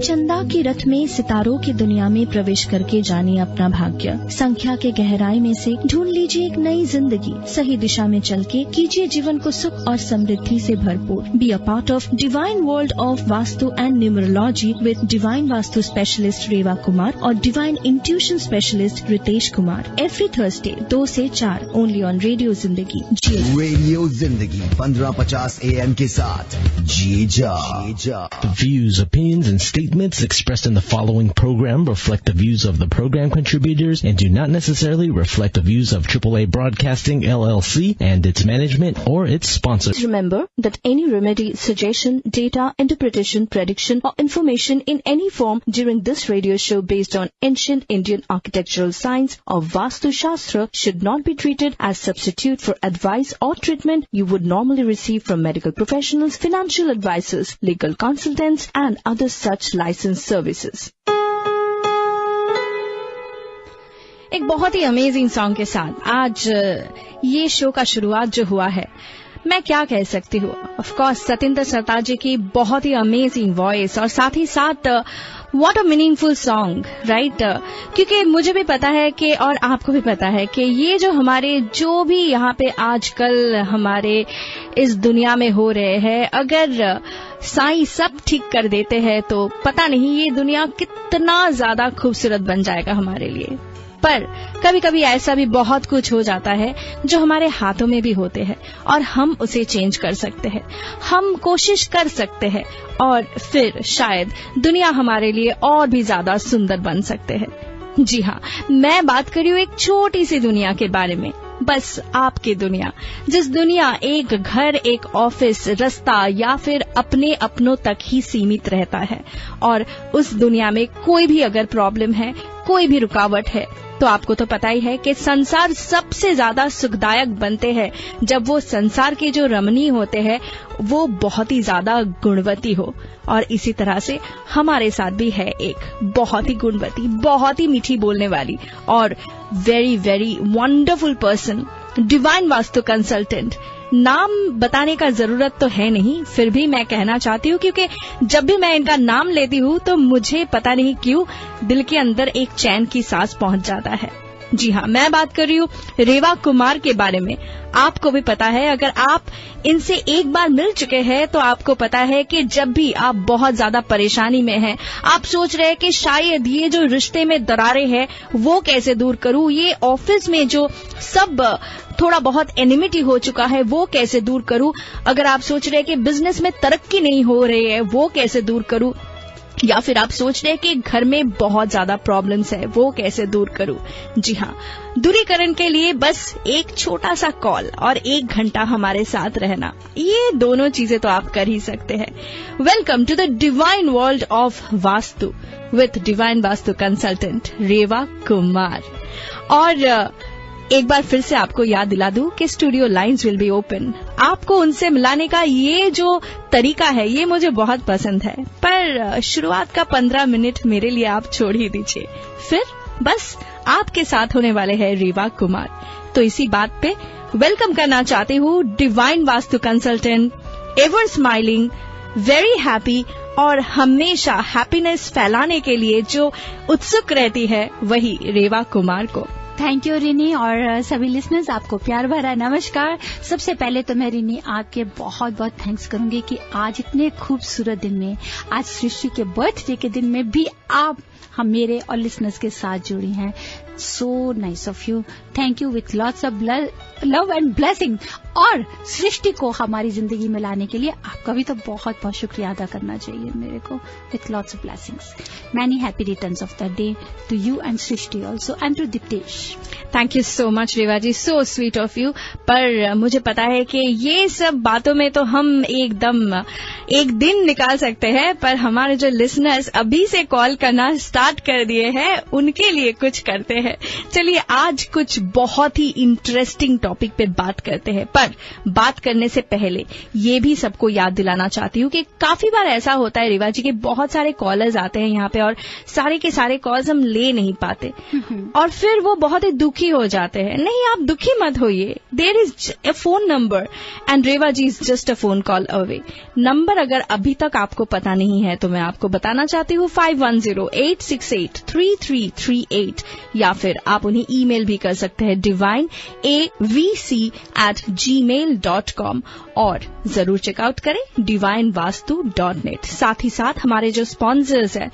चंदा के रथ में सितारों की दुनिया में प्रवेश करके जानिए अपना भाग्य। संख्या के गहराई में से ढूंढ लीजिए एक नई जिंदगी। सही दिशा में चल के कीजिए जीवन को सुख और समृद्धि से भरपूर। Be a part of divine world of vastu and numerology with divine vastu specialist Reva Kumar और divine intuition specialist Ritesh Kumar. Every Thursday 2 से 4 only on radio Zindagi. Radio Zindagi 1550 AM के साथ जी जा। The views, opinions, and statements expressed in the following program reflect the views of the program contributors and do not necessarily reflect the views of AAA Broadcasting LLC and its management or its sponsors. Remember that any remedy, suggestion, data, interpretation, prediction, or information in any form during this radio show based on ancient Indian architectural science or Vastu Shastra should not be treated as substitute for advice or treatment you would normally receive from medical professionals, financial advisors, legal consultants, and other such licensed services. एक बहुत ही amazing song के साथ आज ये show का शुरुआत जो हुआ है, मैं क्या कह सकती हूँ। ऑफ कोर्स सतिंदर सरताज जी की बहुत ही अमेजिंग वॉइस और साथ ही साथ what a meaningful song, right. क्योंकि मुझे भी पता है कि और आपको भी पता है कि ये जो हमारे जो भी यहाँ पे आजकल हमारे इस दुनिया में हो रहे हैं, अगर साईं सब ठीक कर देते हैं तो पता नहीं ये दुनिया कितना ज्यादा खूबसूरत बन जाएगा हमारे लिए। पर कभी कभी ऐसा भी बहुत कुछ हो जाता है जो हमारे हाथों में भी होते हैं और हम उसे चेंज कर सकते हैं, हम कोशिश कर सकते हैं और फिर शायद दुनिया हमारे लिए और भी ज्यादा सुंदर बन सकते हैं। जी हाँ, मैं बात कर रही हूँ एक छोटी सी दुनिया के बारे में, बस आपकी दुनिया, जिस दुनिया एक घर, एक ऑफिस, रास्ता या फिर अपने अपनों तक ही सीमित रहता है। और उस दुनिया में कोई भी अगर प्रॉब्लम है, कोई भी रुकावट है, तो आपको तो पता ही है कि संसार सबसे ज्यादा सुखदायक बनते हैं जब वो संसार के जो रमणीय होते हैं वो बहुत ही ज्यादा गुणवती हो। और इसी तरह से हमारे साथ भी है एक बहुत ही गुणवती, बहुत ही मीठी बोलने वाली और very very wonderful person, divine vastu consultant. नाम बताने का जरूरत तो है नहीं, फिर भी मैं कहना चाहती हूँ क्योंकि जब भी मैं इनका नाम लेती हूँ तो मुझे पता नहीं क्यों दिल के अंदर एक चैन की सांस पहुंच जाता है। जी हाँ, मैं बात कर रही हूँ रेवा कुमार के बारे में। आपको भी पता है, अगर आप इनसे एक बार मिल चुके हैं तो आपको पता है कि जब भी आप बहुत ज्यादा परेशानी में हैं, आप सोच रहे हैं कि शायद ये जो रिश्ते में दरारें हैं वो कैसे दूर करूं, ये ऑफिस में जो सब थोड़ा बहुत एनिमिटी हो चुका है वो कैसे दूर करूं, अगर आप सोच रहे हैं कि बिजनेस में तरक्की नहीं हो रही है वो कैसे दूर करूं, या फिर आप सोच रहे हैं कि घर में बहुत ज्यादा प्रॉब्लम्स है वो कैसे दूर करूं। जी हाँ, दूरीकरण के लिए बस एक छोटा सा कॉल और 1 घंटा हमारे साथ रहना, ये दोनों चीजें तो आप कर ही सकते हैं। Welcome to the divine world of vastu with divine vastu consultant Reva Kumar. और एक बार फिर से आपको याद दिला दूं कि studio lines will be open. आपको उनसे मिलाने का ये जो तरीका है ये मुझे बहुत पसंद है, पर शुरुआत का 15 मिनट मेरे लिए आप छोड़ ही दीजिए, फिर बस आपके साथ होने वाले हैं रेवा कुमार। तो इसी बात पे वेलकम करना चाहती हूँ divine vastu consultant, ever smiling, very happy और हमेशा हैप्पीनेस फैलाने के लिए जो उत्सुक रहती है वही रेवा कुमार को। थैंक यू रिनी और सभी लिसनर्स, आपको प्यार भरा नमस्कार। सबसे पहले तो मैं रिनी आपके बहुत बहुत थैंक्स करूंगी कि आज इतने खूबसूरत दिन में, आज सृष्टि के बर्थडे के दिन में भी आप हम मेरे और लिसनर्स के साथ जुड़ी हैं। So nice of you, thank you with lots of love and blessing. और सृष्टि को हमारी जिंदगी में लाने के लिए आपका भी तो बहुत बहुत शुक्रिया अदा करना चाहिए मेरे को, with lots of blessings. Many happy returns of the day to you and Srishti also and to Diptesh. Thank you so much Reva ji, so sweet of you. पर मुझे पता है कि ये सब बातों में तो हम एकदम एक दिन निकाल सकते हैं, पर हमारे जो लिसनर्स अभी से कॉल करना स्टार्ट कर दिए हैं उनके लिए कुछ करते हैं। है। चलिए आज कुछ बहुत ही इंटरेस्टिंग टॉपिक पे बात करते हैं, पर बात करने से पहले ये भी सबको याद दिलाना चाहती हूँ कि काफी बार ऐसा होता है रिवा जी के बहुत सारे कॉलर्स आते हैं यहाँ पे और सारे के सारे कॉल्स हम ले नहीं पाते और फिर वो बहुत ही दुखी हो जाते हैं। नहीं, आप दुखी मत होइए, there is a phone number and Reva ji is just a phone call away. Number अगर अभी तक आपको पता नहीं है तो मैं आपको बताना चाहती हूँ 5108683338 या फिर आप उन्हें ईमेल भी कर सकते हैं divineavc@gmail.com और जरूर चेकआउट करें divinevastu.net। साथ ही साथ हमारे जो स्पॉन्सर्स हैं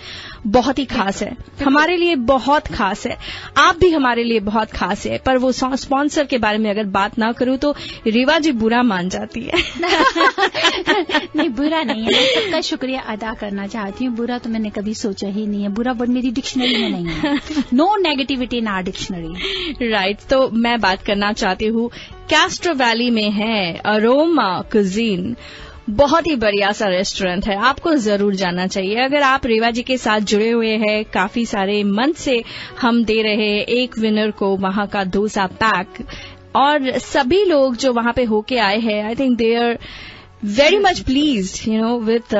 बहुत ही खास है, हमारे लिए बहुत खास है, आप भी हमारे लिए बहुत खास है, पर वो स्पॉन्सर के बारे में अगर बात ना करूं तो रीवा जी बुरा मान जाती है। नहीं, बुरा नहीं है, मैं सबका शुक्रिया अदा करना चाहती हूँ। बुरा तो मैंने कभी सोचा ही नहीं है, बुरा वर्ड मेरी डिक्शनरी में नहीं है। No negativity in our dictionary. Right, तो मैं बात करना चाहती हूँ कैस्ट्रो वैली में है अरोमा कुजीन, बहुत ही बढ़िया सा रेस्टोरेंट है, आपको जरूर जाना चाहिए। अगर आप रेवा जी के साथ जुड़े हुए हैं, काफी सारे मंथ से हम दे रहे हैं एक विनर को वहां का डोसा पैक और सभी लोग जो वहां पे होके आए हैं I think they are very much pleased with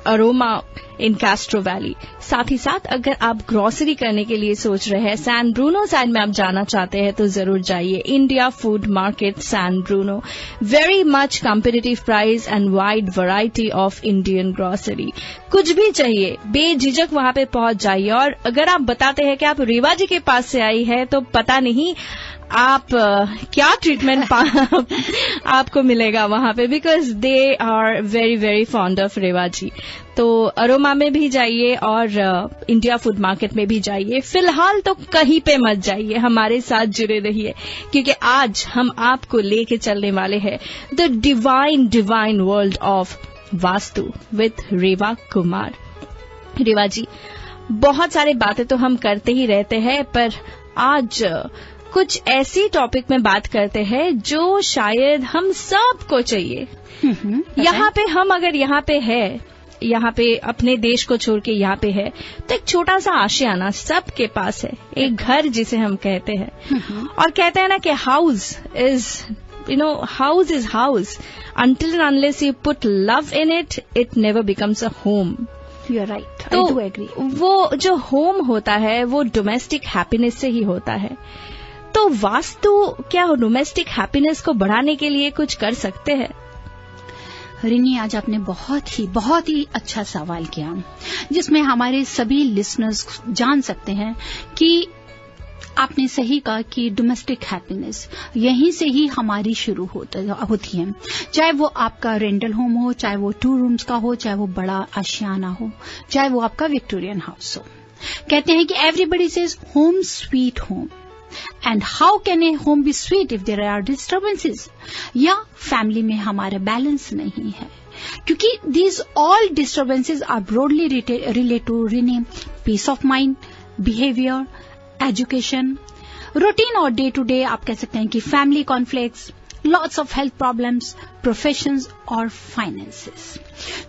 aroma in Castro Valley. साथ ही साथ अगर आप ग्रोसरी करने के लिए सोच रहे हैं, सैन ब्रूनो साइड में आप जाना चाहते हैं तो जरूर जाइए। India food market San Bruno, very much competitive price and wide variety of Indian grocery. कुछ भी चाहिए बेझिझक वहां पे पहुंच जाइए और अगर आप बताते हैं कि आप रेवा जी के पास से आई है तो पता नहीं आप क्या ट्रीटमेंट आपको मिलेगा वहां पे, because they are very very fond of Reva ji. तो अरोमा में भी जाइए और इंडिया फूड मार्केट में भी जाइए। फिलहाल तो कहीं पे मत जाइए, हमारे साथ जुड़े रहिए क्योंकि आज हम आपको लेके चलने वाले हैं the divine world of vastu with Reva Kumar. Reva ji, बहुत सारी बातें तो हम करते ही रहते हैं, पर आज कुछ ऐसी टॉपिक में बात करते हैं जो शायद हम सबको चाहिए। यहाँ पे हम अगर यहाँ पे है, यहाँ पे अपने देश को छोड़ के यहाँ पे है तो एक छोटा सा आशियाना सबके पास है, एक घर जिसे हम कहते हैं और कहते हैं ना कि house is house until and unless you put love in it, it never becomes a home. You are right. तो I do agree. वो जो होम होता है वो डोमेस्टिक हैप्पीनेस से ही होता है। तो वास्तु क्या डोमेस्टिक हैप्पीनेस को बढ़ाने के लिए कुछ कर सकते हैं? रिनी, आज आपने बहुत ही अच्छा सवाल किया जिसमें हमारे सभी लिसनर्स जान सकते हैं कि आपने सही कहा कि डोमेस्टिक हैप्पीनेस यहीं से ही हमारी शुरू होती है। चाहे वो आपका रेंटल होम हो, चाहे वो 2 रूम्स का हो, चाहे वो बड़ा आशियाना हो, चाहे वो आपका विक्टोरियन हाउस हो। कहते हैं कि everybody says home sweet home, and how can a home be sweet if there are disturbances, या फैमिली में हमारा बैलेंस नहीं है, क्योंकि these all disturbances are broadly related to peace of mind, behaviour, education, routine और day to day आप कह सकते हैं कि family conflicts, lots of health problems, professions और फाइनेंसेस।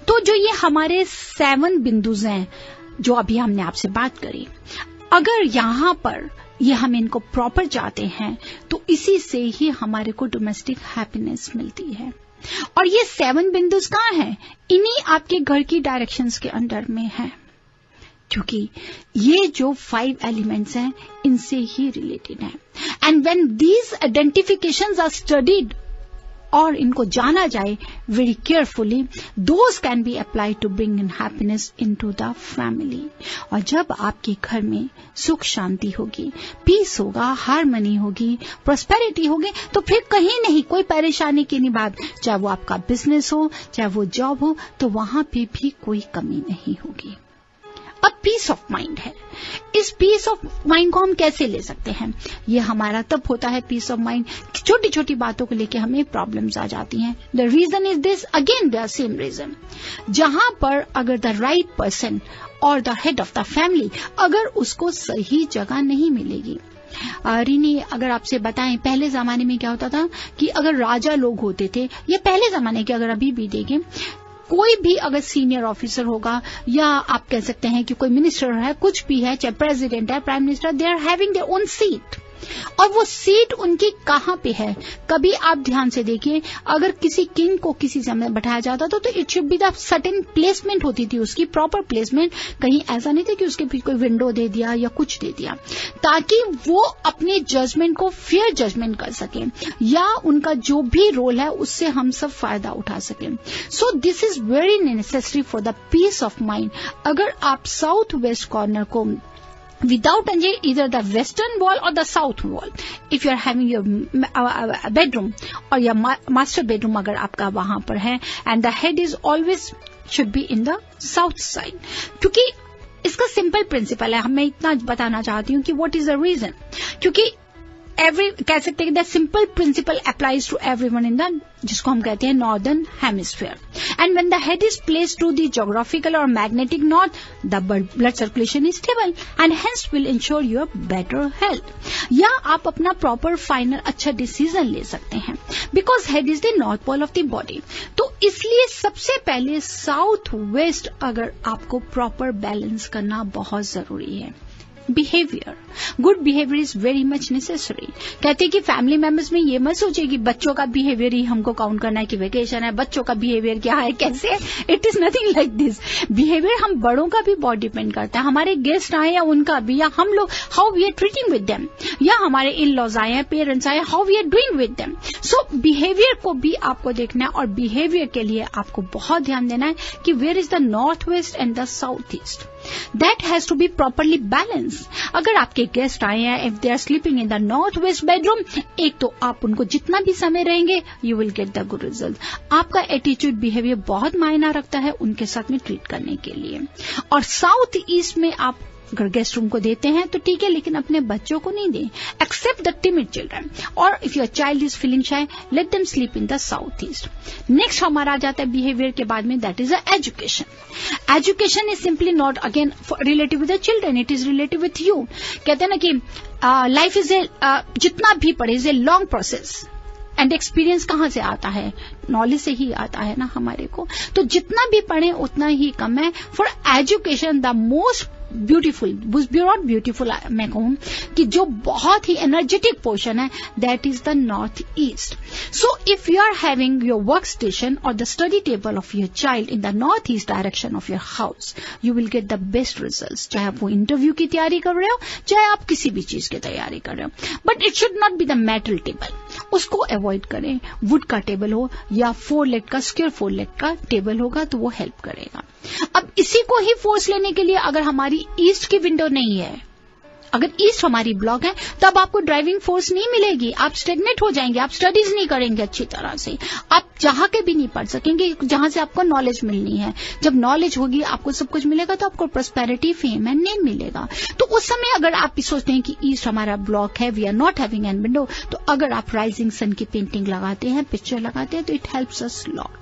तो जो ये हमारे 7 बिंदुज हैं जो अभी हमने आपसे बात करी, अगर यहाँ पर ये हम इनको प्रॉपर जाते हैं तो इसी से ही हमारे को डोमेस्टिक हैप्पीनेस मिलती है। और ये 7 बिंदुज कहाँ हैं? इन्हीं आपके घर की डायरेक्शंस के अंडर में है, क्योंकि ये जो 5 एलिमेंट्स हैं इनसे ही रिलेटेड हैं। And when these identifications are studied और इनको जाना जाए very carefully, those can be applied to bring in happiness into the family. और जब आपके घर में सुख शांति होगी, पीस होगा, हार्मनी होगी, प्रोस्पेरिटी होगी, तो फिर कहीं नहीं कोई परेशानी की नहीं बात, चाहे वो आपका बिजनेस हो, चाहे वो जॉब हो, तो वहां पे भी कोई कमी नहीं होगी। अब पीस ऑफ माइंड है, इस पीस ऑफ माइंड को हम कैसे ले सकते हैं? ये हमारा तब होता है पीस ऑफ माइंड, छोटी छोटी बातों को लेके हमें प्रॉब्लम्स आ जाती हैं। The reason is this, again the same reason, जहां पर अगर द राइट पर्सन और the head of the family अगर उसको सही जगह नहीं मिलेगी। रीनी, अगर आपसे बताएं पहले जमाने में क्या होता था कि अगर राजा लोग होते थे, या पहले जमाने के अगर अभी भी देखें, कोई भी अगर सीनियर ऑफिसर होगा या आप कह सकते हैं कि कोई मिनिस्टर है, कुछ भी है, चाहे प्रेसिडेंट है, prime minister, they are having their own seat. और वो सीट उनकी कहाँ पे है, कभी आप ध्यान से देखिए, अगर किसी किंग को किसी समय बैठाया जाता था तो it should be the certain placement होती थी, उसकी प्रॉपर प्लेसमेंट। कहीं ऐसा नहीं था कि उसके पीछे कोई विंडो दे दिया या कुछ दे दिया, ताकि वो अपने जजमेंट को फेयर जजमेंट कर सके या उनका जो भी रोल है उससे हम सब फायदा उठा सके। So this is very necessary for the peace of mind. अगर आप साउथ वेस्ट कॉर्नर को without either the western wall or the south wall, if you are having your bedroom or your master bedroom अगर आपका वहां पर है, and the head is always should be in the south side, क्योंकि इसका simple principal है। मैं इतना बताना चाहती हूँ कि what is the reason, क्योंकि कह सकते हैं the simple principle applies to everyone in the, जिसको हम कहते हैं northern hemisphere. And when the head is placed to the geographical और magnetic north, the blood circulation is stable and hence will ensure your better health. या आप अपना proper final अच्छा decision ले सकते हैं, because head is the north pole of the body. तो इसलिए सबसे पहले साउथ वेस्ट अगर आपको प्रॉपर बैलेंस करना बहुत जरूरी है। Behaviour, good behaviour is very much necessary. कहते हैं कि फैमिली मेंबर्स में ये मत सोचिए कि बच्चों का बिहेवियर ही हमको काउंट करना है कि वेकेशन है, बच्चों का बिहेवियर क्या है, कैसे। It is nothing like this. Behaviour हम बड़ों का भी बहुत डिपेंड करता है, हमारे गेस्ट आए या उनका भी, या हम लोग how we are treating with them, या हमारे इन लॉज आए हैं, पेरेंट्स आए, how we are doing with them. So behaviour को भी आपको देखना है, और बिहेवियर के लिए आपको बहुत ध्यान देना है कि where is the north west and the south east, that has to be properly balance. अगर आपके गेस्ट आए हैं, if they are sleeping in the north west bedroom, एक तो आप उनको जितना भी समय रहेंगे you will get the good result. आपका एटीट्यूड, बिहेवियर बहुत मायना रखता है उनके साथ में ट्रीट करने के लिए। और साउथ ईस्ट में आप अगर गेस्ट रूम को देते हैं तो ठीक है, लेकिन अपने बच्चों को नहीं दें, एक्सेप्ट द टिमिड चिल्ड्रन। और if your child is feeling shy, let them sleep in the south east. Next हमारा आ जाता है बिहेवियर के बाद में, that is education. Education is simply not again relative with the children, it is relative with you. कहते हैं ना कि लाइफ इज ए जितना भी पढ़े is a long process, and experience कहाँ से आता है, नॉलेज से ही आता है ना हमारे को। तो जितना भी पढ़े उतना ही कम है। For education the most beautiful, not beautiful मैं कहूं कि जो बहुत ही एनर्जेटिक पोर्शन है, that is the north east. So if you are having your work station और the study table of your child in the north east direction of your house, you will get the best result. चाहे आप वो interview की तैयारी कर रहे हो, चाहे आप किसी भी चीज की तैयारी कर रहे हो, but it should not be the metal table, उसको अवॉइड करें। वुड का टेबल हो या 4 लेग का, स्क्वायर 4 लेग का टेबल होगा तो वो हेल्प करेगा। अब इसी को ही फोर्स लेने के लिए अगर हमारी ईस्ट की विंडो नहीं है, अगर ईस्ट हमारी ब्लॉक है, तब आपको ड्राइविंग फोर्स नहीं मिलेगी, आप स्टेगनेट हो जाएंगे, आप स्टडीज नहीं करेंगे अच्छी तरह से, आप जहां के भी नहीं पढ़ सकेंगे जहां से आपको नॉलेज मिलनी है। जब नॉलेज होगी, आपको सब कुछ मिलेगा, तो आपको प्रॉस्पेरिटी, फेम एंड नेम मिलेगा। तो उस समय अगर आप सोचते हैं कि ईस्ट हमारा ब्लॉक है, we are not having an window, तो अगर आप राइजिंग सन की पेंटिंग लगाते हैं, पिक्चर लगाते हैं, तो it helps us lot.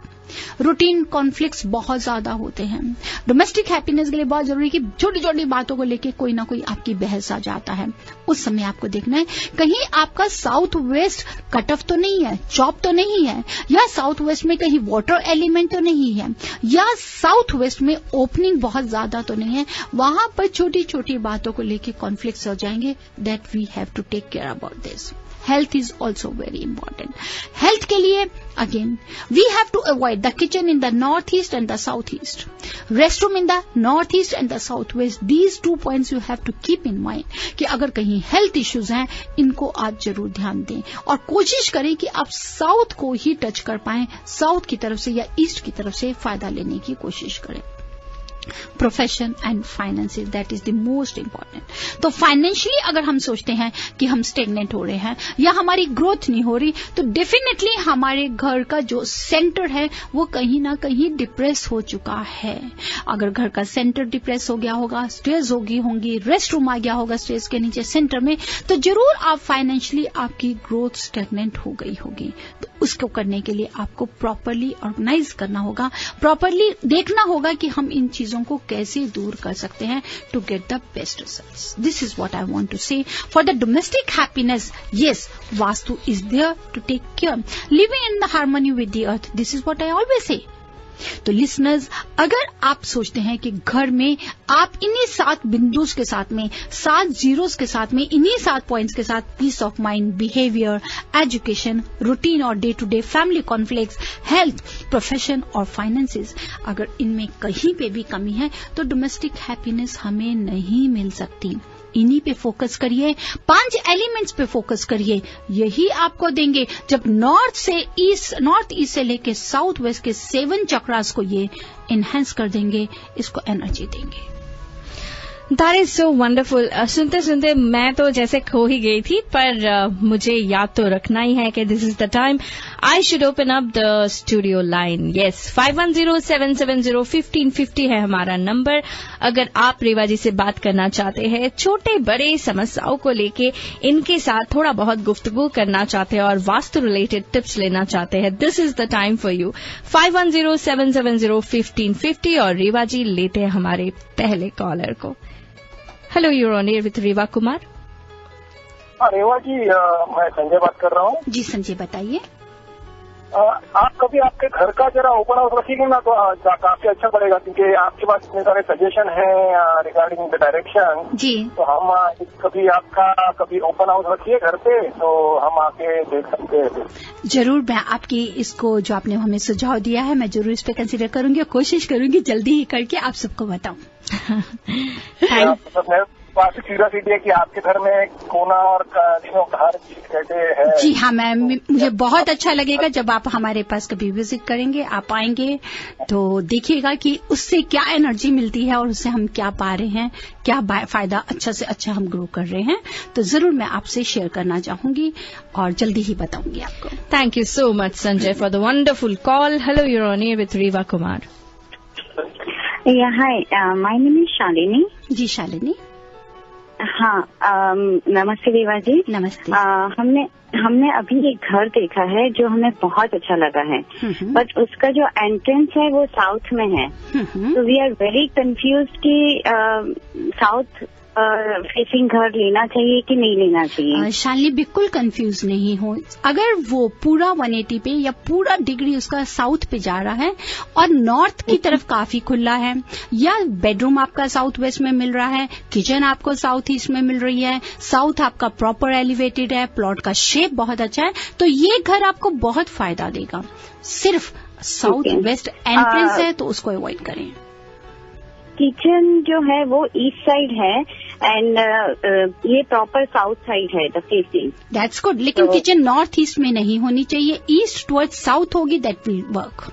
Routine conflicts बहुत ज्यादा होते हैं। डोमेस्टिक हैप्पीनेस के लिए बहुत जरूरी कि छोटी छोटी बातों को लेके कोई ना कोई आपकी बहस आ जाता है, उस समय आपको देखना है कहीं आपका साउथ वेस्ट कट ऑफ तो नहीं है, चॉप तो नहीं है, या साउथ वेस्ट में कहीं वाटर एलिमेंट तो नहीं है, या साउथ वेस्ट में ओपनिंग बहुत ज्यादा तो नहीं है। वहां पर छोटी छोटी बातों को लेके कॉन्फ्लिक्ट्स हो जाएंगे। That we have to take care about this. Health is also very important. Health के लिए again we have to avoid the kitchen in the northeast and the southeast, restroom in the northeast and the southwest. These 2 points you have to keep in mind कि अगर कहीं health issues हैं, इनको आप जरूर ध्यान दें और कोशिश करें कि आप साउथ को ही टच कर पाएं, साउथ की तरफ से या ईस्ट की तरफ से फायदा लेने की कोशिश करें। Profession and finances, that is the most important. तो फाइनेंशियली अगर हम सोचते हैं कि हम स्टेगनेंट हो रहे हैं या हमारी ग्रोथ नहीं हो रही, तो डेफिनेटली हमारे घर का जो सेंटर है वो कहीं ना कहीं डिप्रेस हो चुका है। अगर घर का सेंटर डिप्रेस हो गया होगा, स्टेज होंगी, रेस्ट रूम आ गया होगा स्टेज के नीचे सेंटर में, तो जरूर आप फाइनेंशियली आपकी ग्रोथ स्टेगनेंट हो गई होगी। तो उसको करने के लिए आपको प्रॉपरली ऑर्गेनाइज करना होगा, प्रॉपरली देखना होगा कि हम इन चीजों को कैसे दूर कर सकते हैं to get the best results. This is what I want to say for the domestic happiness. Yes, vastu is there to take care, living in the harmony with the earth. This is what I always say. तो listeners, अगर आप सोचते हैं कि घर में आप इन्हीं 7 बिंदुस के साथ में, 7 जीरोस के साथ में, इन्हीं 7 पॉइंट्स के साथ peace of mind, behaviour, education, routine और day to day family conflicts, health, profession और फाइनेंसेस, अगर इनमें कहीं पे भी कमी है तो डोमेस्टिक हैप्पीनेस हमें नहीं मिल सकती। इन्हीं पे फोकस करिए, 5 एलिमेंट्स पे फोकस करिए, यही आपको देंगे। जब नॉर्थ ईस्ट से लेके साउथ वेस्ट के 7 चक्रास को ये एनहांस कर देंगे, इसको एनर्जी देंगे। That is so wonderful. सुनते सुनते मैं तो जैसे खो ही गई थी, पर मुझे याद तो रखना ही है कि this is the time I should open up the studio line. Yes, 5107701550 है हमारा नंबर। अगर आप रेवा जी से बात करना चाहते हैं, छोटे बड़े समस्याओं को लेके इनके साथ थोड़ा बहुत गुफ्तगू करना चाहते हैं और वास्तु रिलेटेड टिप्स लेना चाहते हैं, this is the time for you. 5107701550 और रेवा जी लेते हैं हमारे पहले कॉलर को। Hello, you're on air with Reva Kumar. Reva ji, मैं संजय बात कर रहा हूँ। जी संजय, बताइए। आप कभी आपके घर का जरा ओपन हाउस रखिएगा ना तो काफी अच्छा पड़ेगा, क्योंकि आपके पास इतने सारे सजेशन हैं रिगार्डिंग द डायरेक्शन जी। तो हम कभी आपका कभी ओपन हाउस रखिए घर पे, तो हम आके देख सकते हैं। जरूर, मैं आपकी इसको जो आपने हमें सुझाव दिया है, मैं जरूर इस पे कंसीडर करूंगी और कोशिश करूंगी जल्दी ही करके आप सबको बताऊं। काफी क्यूरियोसिटी है कि आपके घर में कोना और हर चीज कैसे है। जी हाँ, मुझे बहुत अच्छा लगेगा जब आप हमारे पास कभी विजिट करेंगे, आप आएंगे तो देखिएगा कि उससे क्या एनर्जी मिलती है और उससे हम क्या पा रहे हैं, क्या फायदा अच्छा से अच्छा हम ग्रो कर रहे हैं। तो जरूर मैं आपसे शेयर करना चाहूंगी और जल्दी ही बताऊंगी आपको। Thank you so much Sanjay for the wonderful call. Hello, you're on air with Reva Kumar. Hi, my name is Shalini. जी शालिनी। हाँ, नमस्ते रेवा जी। नमस्ते। हमने अभी एक घर देखा है जो हमें बहुत अच्छा लगा है, बट उसका जो एंट्रेंस है वो साउथ में है। तो वी आर वेरी कंफ्यूज्ड कि साउथ फेसिंग घर लेना चाहिए कि नहीं लेना चाहिए। शालिनी, बिल्कुल कंफ्यूज नहीं हो। अगर वो पूरा 180 पे या पूरा डिग्री उसका साउथ पे जा रहा है और नॉर्थ की तरफ काफी खुला है, या बेडरूम आपका साउथ वेस्ट में मिल रहा है, किचन आपको साउथ ईस्ट में मिल रही है, साउथ आपका प्रॉपर एलिवेटेड है, प्लॉट का शेप बहुत अच्छा है, तो ये घर आपको बहुत फायदा देगा। सिर्फ साउथ वेस्ट एंट्रेंस है तो उसको अवॉइड करें। किचन जो है वो ईस्ट साइड है एंड ये प्रॉपर साउथ साइड है द फेसिंग। दैट्स गुड, लेकिन किचन नॉर्थ ईस्ट में नहीं होनी चाहिए, ईस्ट टुवर्ड्स साउथ होगी, दैट विल वर्क।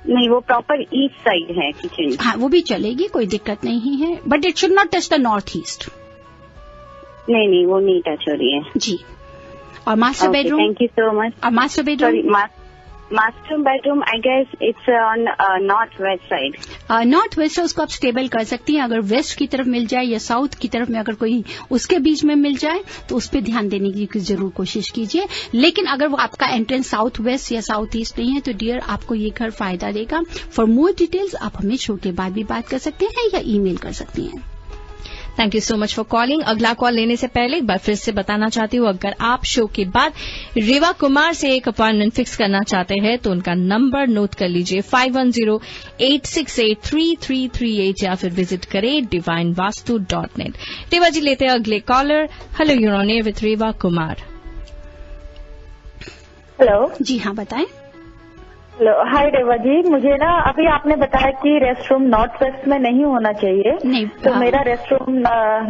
नहीं, वो प्रॉपर ईस्ट साइड है किचन। हाँ, वो भी चलेगी, कोई दिक्कत नहीं है, but it should not touch the north east. नहीं, वो नहीं टच हो रही है। जी। और master bedroom? Thank you so much. और master bedroom? Master bedroom I guess it's on north west side. North west है, उसको आप स्टेबल कर सकती हैं। अगर वेस्ट की तरफ मिल जाए या साउथ की तरफ में अगर कोई उसके बीच में मिल जाए तो उस पर ध्यान देने की जरूर कोशिश कीजिए। लेकिन अगर वो आपका एंट्रेंस साउथ वेस्ट या साउथ ईस्ट नहीं है तो डियर आपको ये घर फायदा देगा। फॉर मोर डिटेल्स आप हमें शो के बाद भी बात कर सकते हैं या ईमेल कर सकती हैं। Thank you so much for calling. अगला कॉल लेने से पहले एक बार फिर से बताना चाहती हूँ, अगर आप शो के बाद रेवा कुमार से एक अपॉइंटमेंट फिक्स करना चाहते हैं तो उनका नंबर नोट कर लीजिए 5108683338 या फिर विजिट करें divinevastu.net। रेवा जी लेते हैं अगले caller. Hello, you're on air with Reva Kumar. Hello. जी हाँ, बताएं। Hello, hi Reva ji. मुझे ना अभी आपने बताया कि रेस्ट रूम नॉर्थ वेस्ट में नहीं होना चाहिए। नहीं, तो मेरा रेस्ट रूम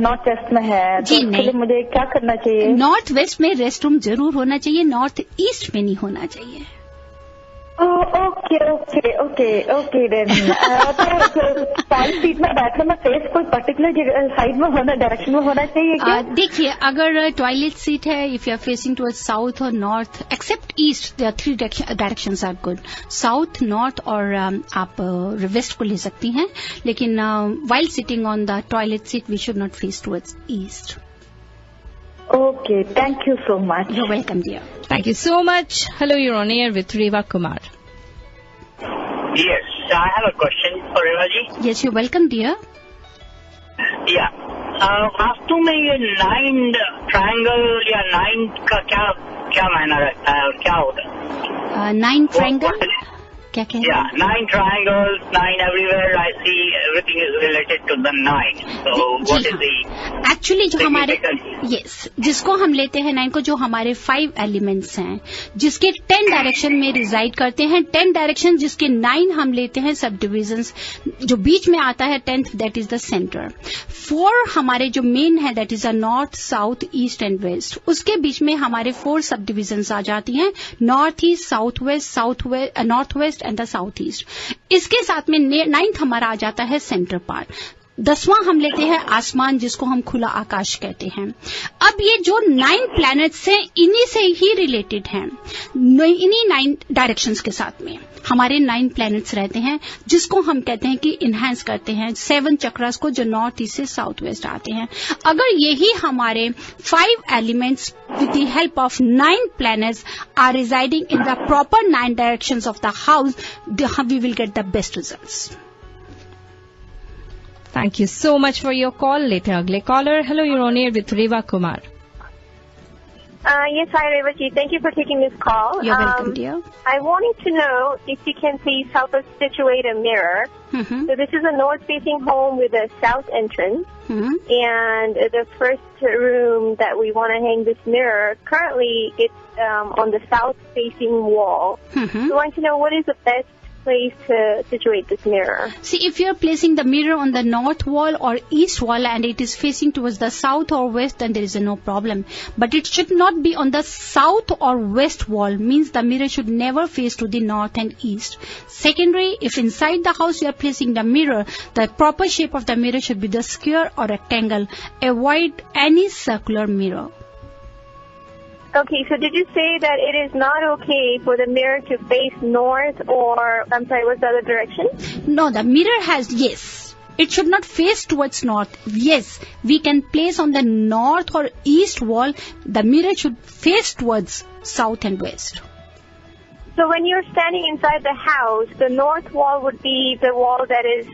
नॉर्थ वेस्ट में है। जी तो नहीं, मुझे क्या करना चाहिए? नॉर्थ वेस्ट में रेस्ट रूम जरूर होना चाहिए, नॉर्थ ईस्ट में नहीं होना चाहिए। Okay okay okay okay then. तो साइड सीट में बैठने में फेस कोई पर्टिकुलर साइड में होना, डायरेक्शन में होना चाहिए क्या? देखिए, अगर टॉयलेट सीट है, if you are facing towards south और north except east, there are 3 directions are good, south, north और आप वेस्ट को ले सकती हैं। लेकिन while sitting on the toilet seat we should not face towards east. Okay, thank you so much. You're welcome, dear. Thank you so much. Hello, you're on air with Reva Kumar. Yes, I have a question for Reva ji. Yes, you're welcome, dear. Yeah. Vastu में ये 9 triangle या 9 का क्या मायना रखता है और क्या होता है? 9 ट्रायंगल क्या कह रहे Yeah, 9 triangles, 9 everywhere. I see everything is related to the 9. So what is the actually जो हमारे significance? जिसको हम लेते हैं 9 को, जो हमारे 5 एलिमेंट्स हैं जिसके 10 डायरेक्शन में रिजाइड करते हैं, 10 डायरेक्शन जिसके 9 हम लेते हैं सब डिविजन्स, जो बीच में आता है 10th that is the centre. 4 हमारे जो मेन है that is the north, south, east and west, उसके बीच में हमारे 4 सब डिविजन्स आ जाती हैं, north east, south west, north west and the south east. इसके साथ में 9th हमारा आ जाता है सेंटर पार्ट। 10वां हम लेते हैं आसमान, जिसको हम खुला आकाश कहते हैं। अब ये जो 9 प्लैनेट्स हैं इन्हीं से ही रिलेटेड हैं, इन्हीं 9 डायरेक्शंस के साथ में हमारे 9 प्लैनेट्स रहते हैं, जिसको हम कहते हैं कि इन्हांस करते हैं 7 चक्रास को, जो नॉर्थ ईस्ट से साउथ वेस्ट आते हैं। अगर यही हमारे 5 elements with the help of 9 planets are residing in the proper 9 directions of the house, we will get the best results. Thank you so much for your call. लेते हैं अगले caller. Hello, you're on air with Reva Kumar. Yes, hi, Revaji. Thank you for taking this call. You're welcome, dear. I wanted to know if you can please help us situate a mirror. So this is a north-facing home with a south entrance. And the first room that we want to hang this mirror, currently it's on the south-facing wall. So I want to know what is the best place to situate this mirror. See, if you're placing the mirror on the north wall or east wall and it is facing towards the south or west, then there is no problem. But it should not be on the south or west wall, means the mirror should never face to the north and east. Secondary, if inside the house you are placing the mirror, the proper shape of the mirror should be the square or rectangle. Avoid any circular mirror. Okay, so did you say that it is not okay for the mirror to face north or, I'm sorry, what's the other direction? No, the mirror has, yes. It should not face towards north. Yes, we can place on the north or east wall. The mirror should face towards south and west. So when you're standing inside the house, the north wall would be the wall that is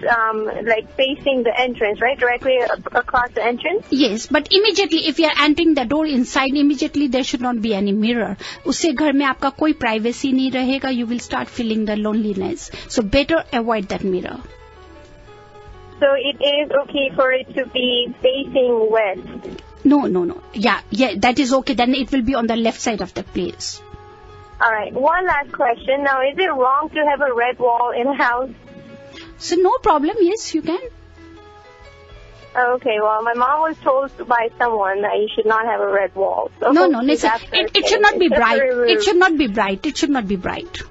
like facing the entrance, right? Directly across the entrance? Yes, but immediately if you are entering the door inside, immediately there should not be any mirror. उससे घर में आपका कोई privacy नहीं रहेगा. You will start feeling the loneliness. So better avoid that mirror. So it is okay for it to be facing west? No. Yeah, that is okay. Then it will be on the left side of the place. All right. One last question. Now, is it wrong to have a red wall in a house? So no problem. Yes, you can. Okay. Well, my mom was told by someone that you should not have a red wall. So No. Listen, it should not be bright. It should not be bright. It should not be bright.